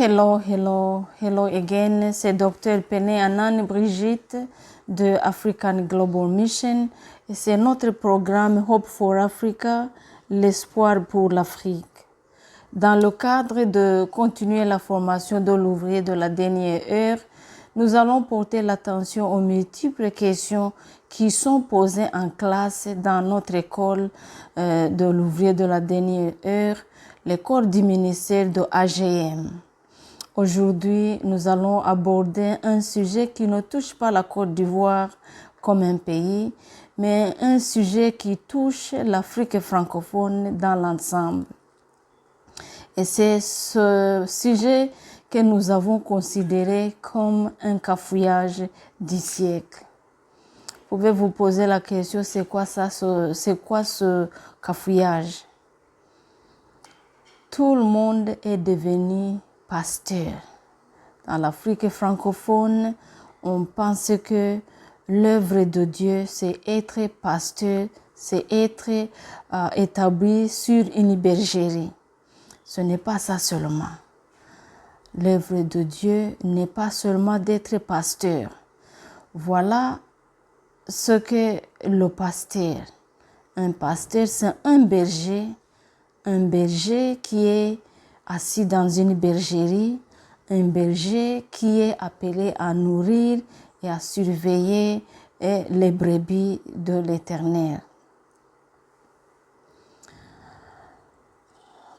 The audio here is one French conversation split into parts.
Hello again. C'est Dr. Pene Anane Brigitte de African Global Mission. Et c'est notre programme Hope for Africa, l'espoir pour l'Afrique. Dans le cadre de continuer la formation de l'ouvrier de la dernière heure, nous allons porter l'attention aux multiples questions qui sont posées en classe dans notre école de l'ouvrier de la dernière heure, l'école du ministère de AGM. Aujourd'hui, nous allons aborder un sujet qui ne touche pas la Côte d'Ivoire comme un pays, mais un sujet qui touche l'Afrique francophone dans l'ensemble. Et c'est ce sujet que nous avons considéré comme un cafouillage du siècle. Vous pouvez vous poser la question, c'est quoi ce cafouillage? Tout le monde est devenu pasteur. Dans l'Afrique francophone, on pense que l'œuvre de Dieu, c'est être pasteur, c'est être établi sur une bergerie. Ce n'est pas ça seulement. L'œuvre de Dieu n'est pas seulement d'être pasteur. Voilà ce que le pasteur. Un pasteur, c'est un berger qui est assis dans une bergerie, un berger qui est appelé à nourrir et à surveiller les brebis de l'Éternel.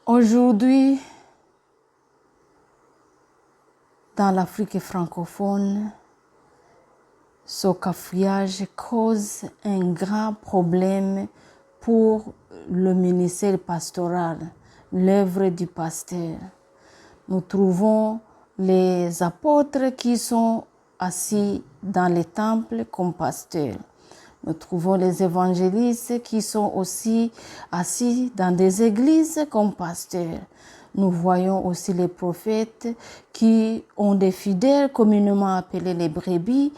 Aujourd'hui, dans l'Afrique francophone, ce cafouillage cause un grand problème pour le ministère pastoral, l'œuvre du pasteur. Nous trouvons les apôtres qui sont assis dans les temples comme pasteurs. Nous trouvons les évangélistes qui sont aussi assis dans des églises comme pasteurs. Nous voyons aussi les prophètes qui ont des fidèles communément appelés les brebis,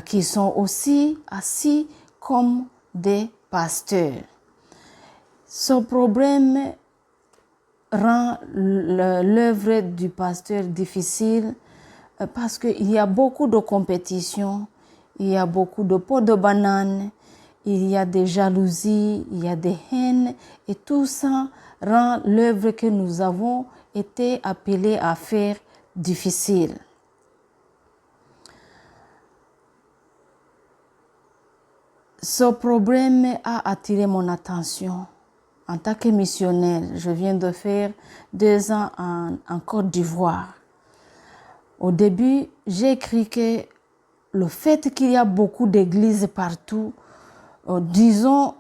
qui sont aussi assis comme des pasteurs. Ce problème rend l'œuvre du pasteur difficile parce qu'il y a beaucoup de compétition, il y a beaucoup de pots de banane, il y a des jalousies, il y a des haines et tout ça rend l'œuvre que nous avons été appelés à faire difficile. Ce problème a attiré mon attention. En tant que missionnaire, je viens de faire 2 ans en Côte d'Ivoire. Au début, j'ai écrit que le fait qu'il y a beaucoup d'églises partout, disons,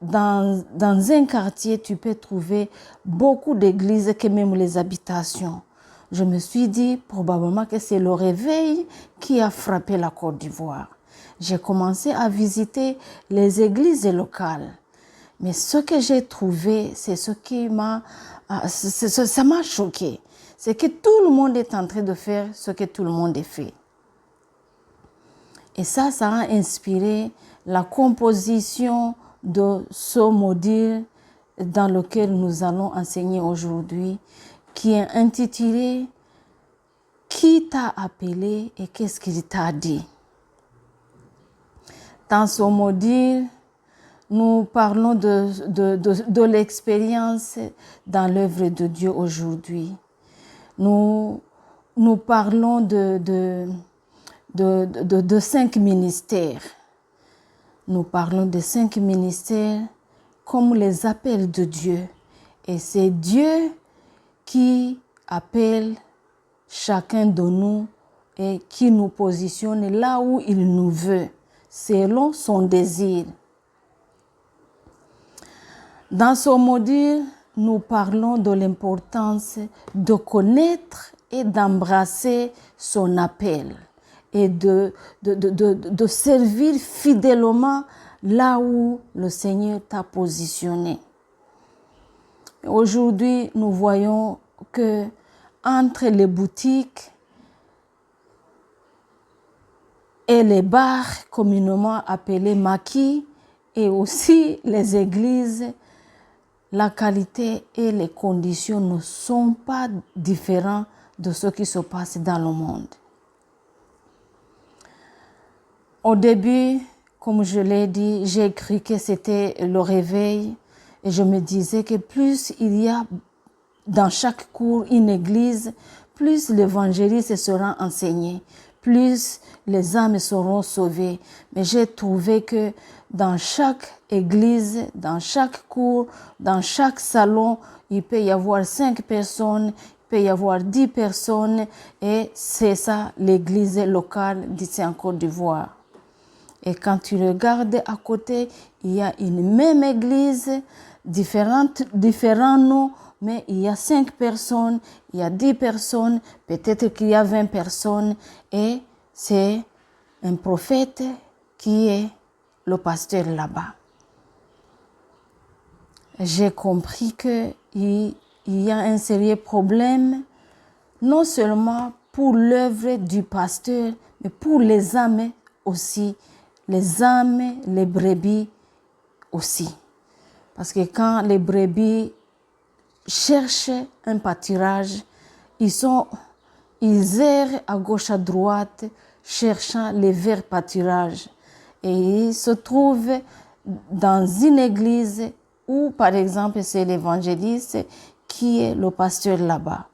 dans un quartier, tu peux trouver beaucoup d'églises que même les habitations. Je me suis dit probablement que c'est le réveil qui a frappé la Côte d'Ivoire. J'ai commencé à visiter les églises locales. Mais ce que j'ai trouvé, c'est ce qui ça m'a choqué. C'est que tout le monde est en train de faire ce que tout le monde fait. Et ça a inspiré la composition de ce module dans lequel nous allons enseigner aujourd'hui, qui est intitulé « Qui t'a appelé et qu'est-ce qu'il t'a dit ?» Dans ce module, nous parlons de l'expérience dans l'œuvre de Dieu aujourd'hui. Nous parlons de 5 ministères. Nous parlons de 5 ministères comme les appels de Dieu. Et c'est Dieu qui appelle chacun de nous et qui nous positionne là où il nous veut, selon son désir. Dans ce module, nous parlons de l'importance de connaître et d'embrasser son appel et de servir fidèlement là où le Seigneur t'a positionné. Aujourd'hui, nous voyons que entre les boutiques et les bars communément appelés maquis et aussi les églises, la qualité et les conditions ne sont pas différentes de ce qui se passe dans le monde. Au début, comme je l'ai dit, j'ai cru que c'était le réveil et je me disais que plus il y a dans chaque cour une église, plus l'évangélisme sera enseigné, plus les âmes seront sauvées. Mais j'ai trouvé que dans chaque église, dans chaque cour, dans chaque salon, il peut y avoir 5 personnes, il peut y avoir 10 personnes et c'est ça l'église locale d'ici en Côte d'Ivoire. Et quand tu regardes à côté, il y a une même église, différents noms, mais il y a 5 personnes, il y a 10 personnes, peut-être qu'il y a 20 personnes, et c'est un prophète qui est le pasteur là-bas. J'ai compris qu'il y a un sérieux problème, non seulement pour l'œuvre du pasteur, mais pour les âmes aussi, les âmes, les brebis aussi. Parce que quand les brebis cherchent un pâturage, ils errent à gauche, à droite, cherchant les verts pâturages. Et ils se trouvent dans une église où, par exemple, c'est l'évangéliste qui est le pasteur là-bas.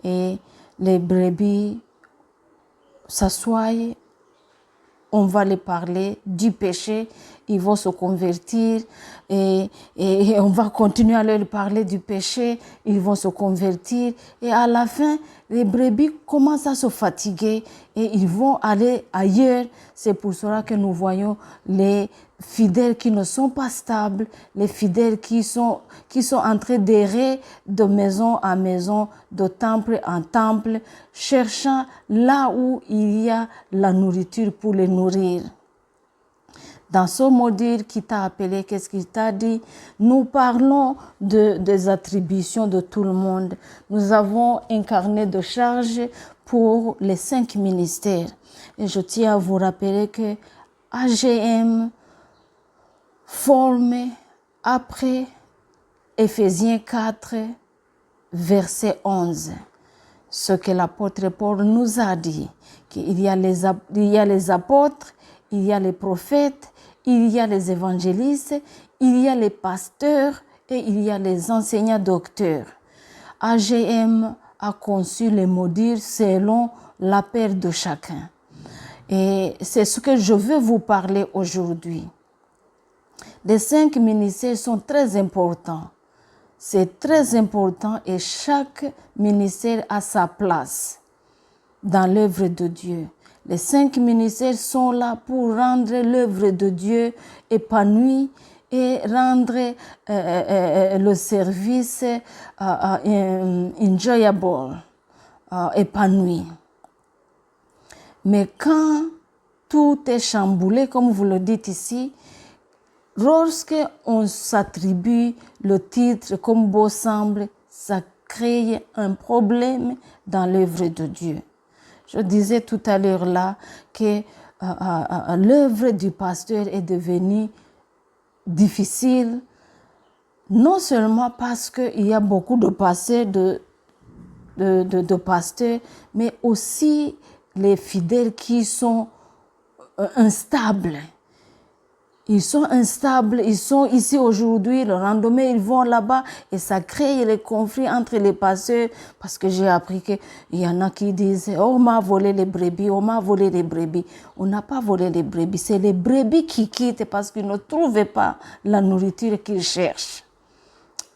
Et les brebis s'assoient, on va les parler du péché, ils vont se convertir et on va continuer à leur parler du péché, ils vont se convertir et à la fin, les brebis commencent à se fatiguer et ils vont aller ailleurs. C'est pour cela que nous voyons les fidèles qui ne sont pas stables, les fidèles qui sont en train d'errer de maison en maison, de temple en temple, cherchant là où il y a la nourriture pour les nourrir. Dans ce module qui t'a appelé, qu'est-ce qu'il t'a dit? Nous parlons des attributions de tout le monde. Nous avons un carnet de charges pour les 5 ministères. Et je tiens à vous rappeler que AGM forme après Éphésiens 4, verset 11. Ce que l'apôtre Paul nous a dit, qu'il y a les apôtres, il y a les prophètes, il y a les évangélistes, il y a les pasteurs et il y a les enseignants docteurs. AGM a conçu les modules selon l'appel de chacun. Et c'est ce que je veux vous parler aujourd'hui. Les 5 ministères sont très importants. C'est très important et chaque ministère a sa place dans l'œuvre de Dieu. Les 5 ministères sont là pour rendre l'œuvre de Dieu épanouie et rendre le service enjoyable, épanoui. Mais quand tout est chamboulé, comme vous le dites ici, lorsque on s'attribue le titre comme beau semble, ça crée un problème dans l'œuvre de Dieu. Je disais tout à l'heure là que l'œuvre du pasteur est devenue difficile, non seulement parce qu'il y a beaucoup de pasteurs, de pasteurs, mais aussi les fidèles qui sont instables. Ils sont instables, ils sont ici aujourd'hui, le lendemain ils vont là-bas et ça crée les conflits entre les pasteurs parce que j'ai appris qu'il y en a qui disent « Oh, on m'a volé les brebis, on m'a volé les brebis ». On n'a pas volé les brebis, c'est les brebis qui quittent parce qu'ils ne trouvaient pas la nourriture qu'ils cherchent.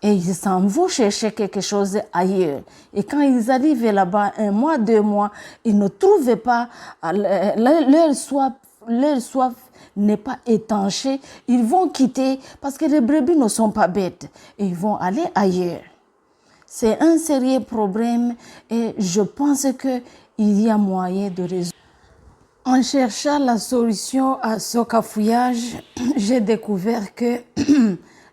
Et ils s'en vont chercher quelque chose ailleurs. Et quand ils arrivent là-bas, 1 mois, 2 mois, ils ne trouvaient pas leur soif n'est pas étanché, ils vont quitter parce que les brebis ne sont pas bêtes et ils vont aller ailleurs. C'est un sérieux problème et je pense qu'il y a moyen de résoudre. En cherchant la solution à ce cafouillage, j'ai découvert que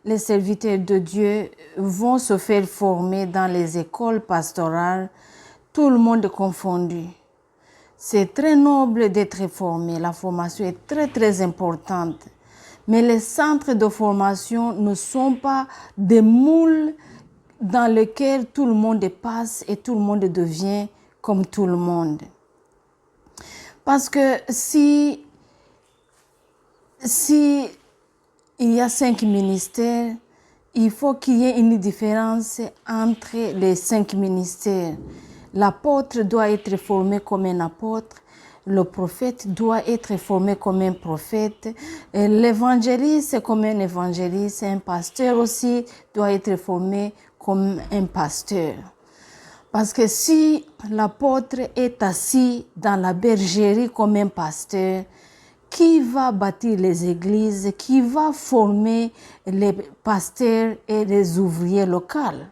les serviteurs de Dieu vont se faire former dans les écoles pastorales, tout le monde confondu. C'est très noble d'être formé, la formation est très très importante. Mais les centres de formation ne sont pas des moules dans lesquels tout le monde passe et tout le monde devient comme tout le monde. Parce que si il y a 5 ministères, il faut qu'il y ait une différence entre les 5 ministères. L'apôtre doit être formé comme un apôtre, le prophète doit être formé comme un prophète, et l'évangéliste comme un évangéliste, un pasteur aussi doit être formé comme un pasteur. Parce que si l'apôtre est assis dans la bergerie comme un pasteur, qui va bâtir les églises, qui va former les pasteurs et les ouvriers locaux?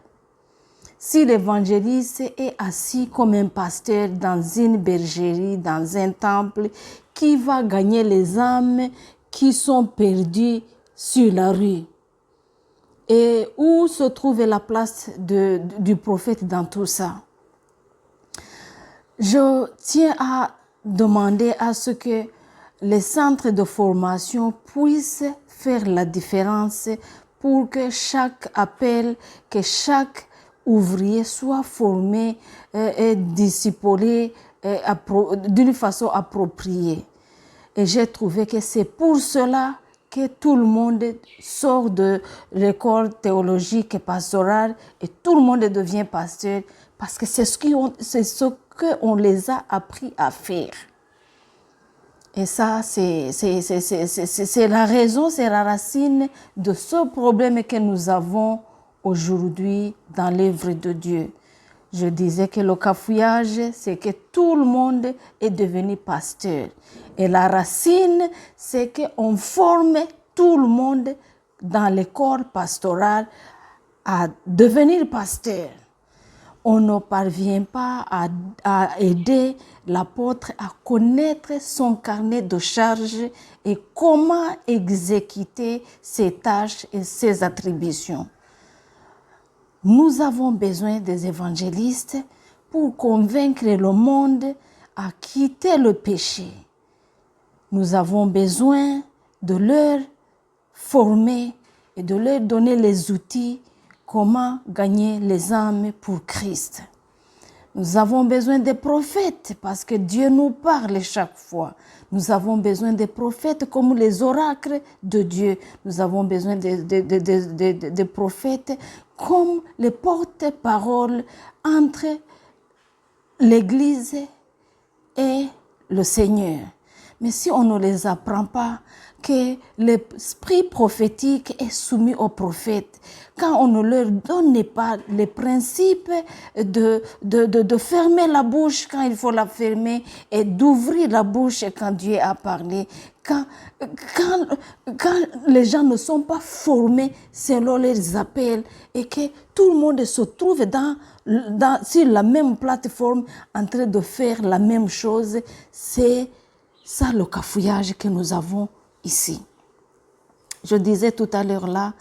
Si l'évangéliste est assis comme un pasteur dans une bergerie, dans un temple, qui va gagner les âmes qui sont perdues sur la rue? Et où se trouve la place du prophète dans tout ça? Je tiens à demander à ce que les centres de formation puissent faire la différence pour que chaque appel, que chaque ouvrier soit formé et disciplé d'une façon appropriée. Et j'ai trouvé que c'est pour cela que tout le monde sort de l'école théologique et pastorale et tout le monde devient pasteur parce que c'est ce qu'on les a appris à faire. Et ça, c'est la raison, c'est la racine de ce problème que nous avons aujourd'hui dans l'œuvre de Dieu. Je disais que le cafouillage, c'est que tout le monde est devenu pasteur. Et la racine, c'est qu'on forme tout le monde dans le corps pastoral à devenir pasteur. On ne parvient pas à aider l'apôtre à connaître son carnet de charges et comment exécuter ses tâches et ses attributions. Nous avons besoin des évangélistes pour convaincre le monde à quitter le péché. Nous avons besoin de leur former et de leur donner les outils comment gagner les âmes pour Christ. Nous avons besoin des prophètes parce que Dieu nous parle chaque fois. Nous avons besoin des prophètes comme les oracles de Dieu. Nous avons besoin des prophètes comme les porte-paroles entre l'Église et le Seigneur. Mais si on ne les apprend pas, que l'esprit prophétique est soumis aux prophètes, quand on ne leur donne pas les principes de fermer la bouche quand il faut la fermer et d'ouvrir la bouche quand Dieu a parlé, quand les gens ne sont pas formés selon leurs appels et que tout le monde se trouve sur la même plateforme en train de faire la même chose, c'est ça le cafouillage que nous avons ici. Je disais tout à l'heure là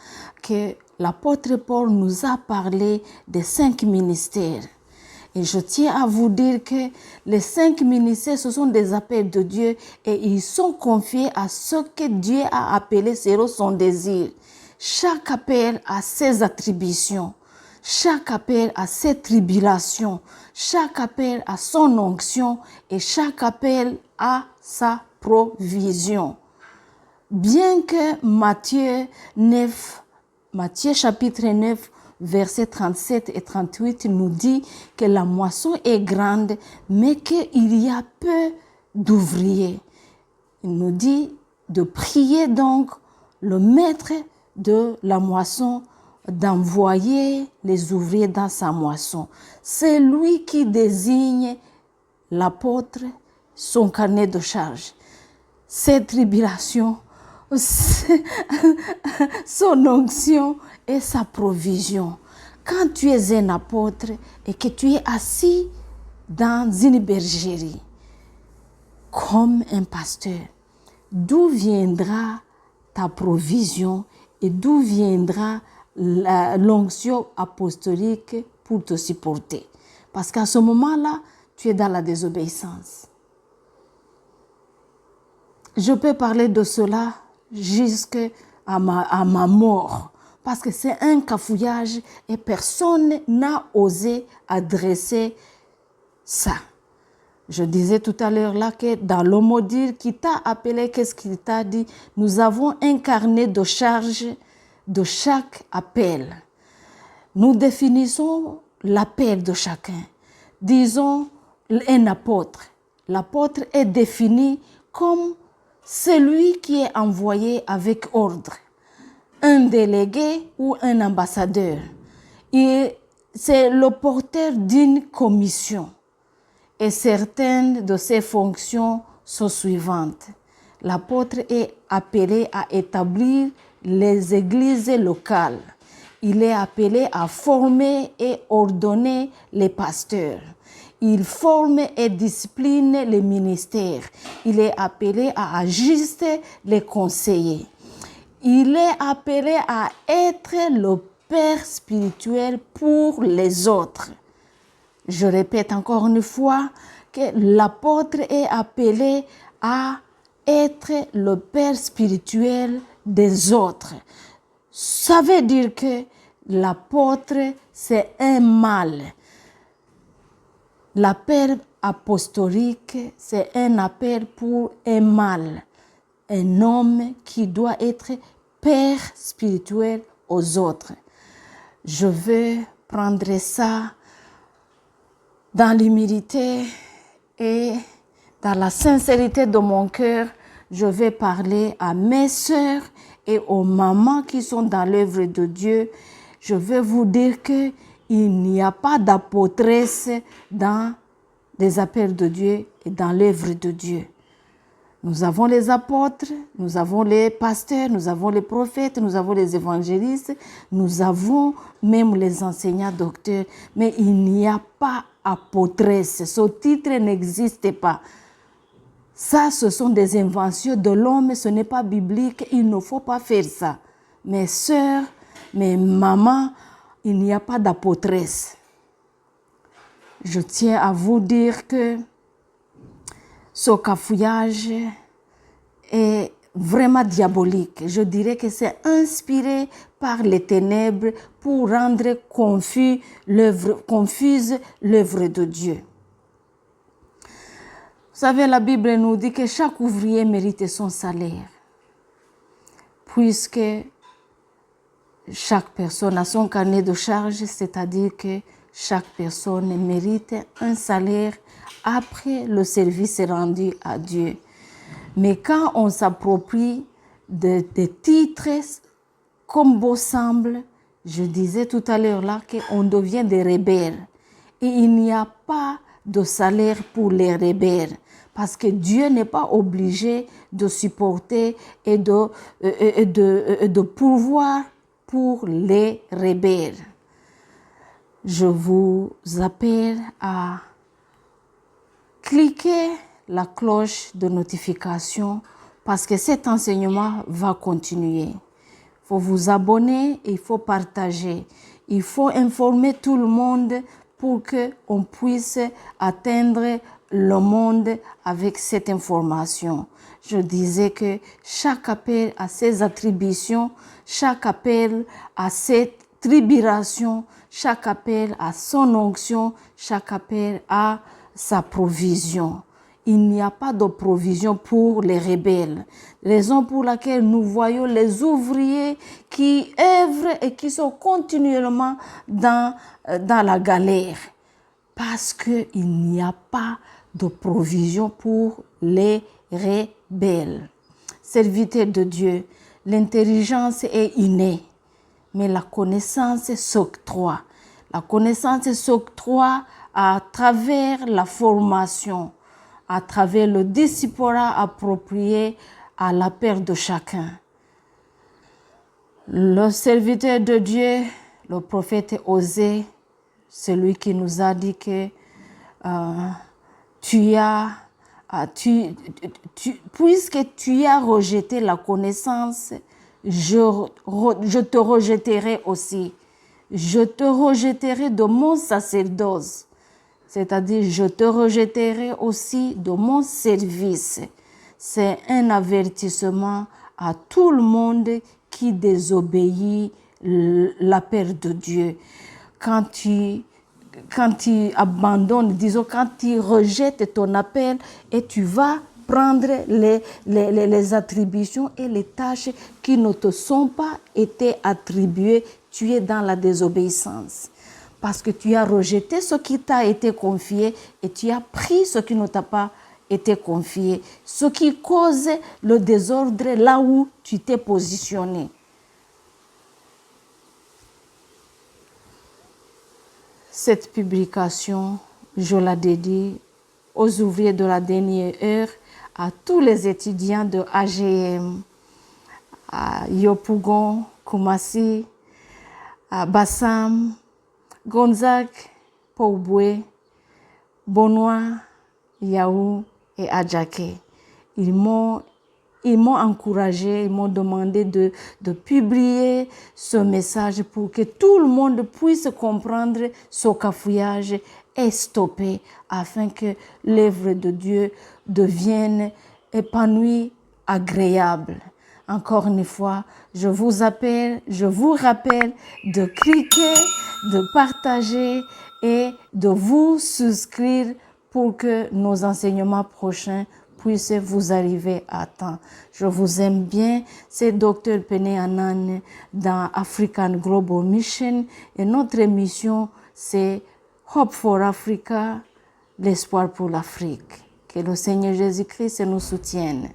que l'apôtre Paul nous a parlé des 5 ministères. Et je tiens à vous dire que les 5 ministères, ce sont des appels de Dieu et ils sont confiés à ce que Dieu a appelé selon son désir. Chaque appel a ses attributions. Chaque appel a ses tribulations. Chaque appel a son onction et chaque appel a sa provision. Bien que Matthieu chapitre 9, versets 37 et 38 nous dit que la moisson est grande, mais qu'il y a peu d'ouvriers. Il nous dit de prier donc le maître de la moisson d'envoyer les ouvriers dans sa moisson. C'est lui qui désigne l'apôtre, son carnet de charge. Ses tribulations, son onction et sa provision. Quand tu es un apôtre et que tu es assis dans une bergerie comme un pasteur, d'où viendra ta provision et d'où viendra l'onction apostolique pour te supporter? Parce qu'à ce moment-là, tu es dans la désobéissance. Je peux parler de cela jusqu'à ma mort. Parce que c'est un cafouillage et personne n'a osé adresser ça. Je disais tout à l'heure là que dans le mot dire qui t'a appelé, qu'est-ce qu'il t'a dit? Nous avons un carnet de charge de chaque appel. Nous définissons l'appel de chacun. Disons un apôtre. L'apôtre est défini comme celui qui est envoyé avec ordre, un délégué ou un ambassadeur. Et c'est le porteur d'une commission. Et certaines de ses fonctions sont suivantes. L'apôtre est appelé à établir les églises locales. Il est appelé à former et ordonner les pasteurs. Il forme et discipline les ministères. Il est appelé à ajuster les conseillers. Il est appelé à être le père spirituel pour les autres. Je répète encore une fois que l'apôtre est appelé à être le père spirituel des autres. Ça veut dire que l'apôtre, c'est un mâle. L'appel apostolique, c'est un appel pour un mâle, un homme qui doit être père spirituel aux autres. Je veux prendre ça dans l'humilité et dans la sincérité de mon cœur. Je vais parler à mes sœurs et aux mamans qui sont dans l'œuvre de Dieu. Je vais vous dire que il n'y a pas d'apôtresse dans les appels de Dieu et dans l'œuvre de Dieu. Nous avons les apôtres, nous avons les pasteurs, nous avons les prophètes, nous avons les évangélistes, nous avons même les enseignants docteurs, mais il n'y a pas apôtresse. Ce titre n'existe pas. Ça, ce sont des inventions de l'homme, ce n'est pas biblique, il ne faut pas faire ça. Mes sœurs, mes mamans, il n'y a pas d'apôtresse. Je tiens à vous dire que ce cafouillage est vraiment diabolique. Je dirais que c'est inspiré par les ténèbres pour rendre confuse l'œuvre de Dieu. Vous savez, la Bible nous dit que chaque ouvrier mérite son salaire, puisque chaque personne a son carnet de charge, c'est-à-dire que chaque personne mérite un salaire après le service rendu à Dieu. Mais quand on s'approprie des titres comme beau semble, je disais tout à l'heure là qu'on devient des rebelles. Et il n'y a pas de salaire pour les rebelles. Parce que Dieu n'est pas obligé de supporter et de pourvoir pour les rebelles. Je vous appelle à cliquer la cloche de notification parce que cet enseignement va continuer. Il faut vous abonner et il faut partager. Il faut informer tout le monde pour qu'on puisse atteindre le monde avec cette information. Je disais que chaque appel a ses attributions, chaque appel a ses tribulations, chaque appel a son onction, chaque appel a sa provision. Il n'y a pas de provision pour les rebelles. Raison pour laquelle nous voyons les ouvriers qui œuvrent et qui sont continuellement dans la galère. Parce qu'il n'y a pas de provision pour les rebelles. Serviteur de Dieu, l'intelligence est innée, mais la connaissance s'octroie. La connaissance s'octroie à travers la formation, à travers le discipulat approprié à l'appel de chacun. Le serviteur de Dieu, le prophète Osée, celui qui nous a dit que puisque tu as rejeté la connaissance, je te rejetterai aussi. Je te rejetterai de mon sacerdoce, c'est-à-dire je te rejetterai aussi de mon service. C'est un avertissement à tout le monde qui désobéit l'appel de Dieu. Quand tu quand tu abandonnes, disons, quand tu rejettes ton appel et tu vas prendre les attributions et les tâches qui ne te sont pas été attribuées, tu es dans la désobéissance. Parce que tu as rejeté ce qui t'a été confié et tu as pris ce qui ne t'a pas été confié, ce qui cause le désordre là où tu t'es positionné. Cette publication, je la dédie aux ouvriers de la dernière heure, à tous les étudiants de AGM, à Yopougon, Koumassi, à Bassam, Gonzague, Pouboué, Bonois, Yaou et Adjaké. Ils m'ont encouragé, ils m'ont demandé de publier ce message pour que tout le monde puisse comprendre ce cafouillage est stoppé afin que l'œuvre de Dieu devienne épanouie, agréable. Encore une fois, je vous rappelle de cliquer, de partager et de vous souscrire pour que nos enseignements prochains puissent vous arriver à temps. Je vous aime bien. C'est Dr Pene Anane dans African Global Mission et notre mission c'est Hope for Africa, l'espoir pour l'Afrique. Que le Seigneur Jésus-Christ nous soutienne.